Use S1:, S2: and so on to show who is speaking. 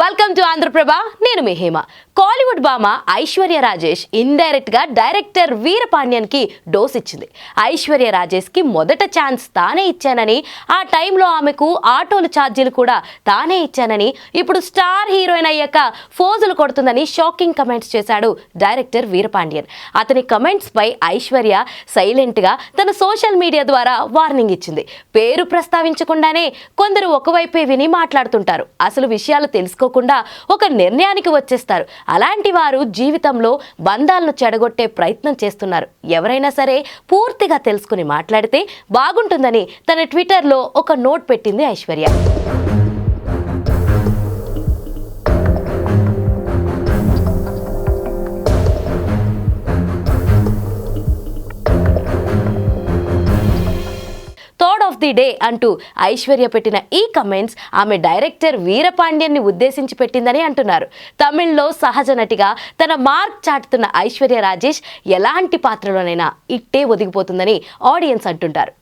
S1: Welcome to Andhraprabha. నేను మీ హేమ. కాలీవుడ్ భామ Aishwarya Rajesh indirect గా డైరెక్టర్ వీరపాండ్యన్ కి డోస్ ఇచ్చింది. ఐశ్వర్య రాజేష్ కి మొదట ఛాన్స్ తానే ఇచ్చానని, ఆ టైంలో ఆమెకు ఆటోలు ఛార్జీలు కూడా తానే ఇచ్చానని, ఇప్పుడు స్టార్ హీరోయిన్ అయ్యాక ఫోజులు కొడుతుందని షాకింగ్ కమెంట్స్ చేశాడు డైరెక్టర్ వీరపాండ్యన్. అతని కమెంట్స్ పై ఐశ్వర్య సైలెంట్ గా తన సోషల్ మీడియా ద్వారా వార్నింగ్ ఇచ్చింది. పేరు ప్రస్తావించకుండానే కొందరు ఒకవైపే విని మాట్లాడుతుంటారు. అసలు విషయాలు తెలుసుకోకుండా ఒక నిర్ణయానికి వచ్చేస్తారు. అలాంటి వారు జీవితంలో బంధాలను చెడగొట్టే ప్రయత్నం చేస్తున్నారు. ఎవరైనా సరే పూర్తిగా తెలుసుకుని మాట్లాడితే బాగుంటుందని తన ట్విట్టర్లో ఒక నోట్ పెట్టింది Aishwarya. Third of the day అంటూ ఐశ్వర్య పెట్టిన ఈ కమెంట్స్ ఆమె డైరెక్టర్ వీరపాండ్యన్ని ఉద్దేశించి పెట్టిందని అంటున్నారు. తమిళ్లో సహజ నటిగా తన మార్క్ చాటుతున్న ఐశ్వర్య రాజేష్ ఎలాంటి పాత్రలోనైనా ఇట్టే ఒదిగిపోతుందని ఆడియన్స్ అంటుంటారు.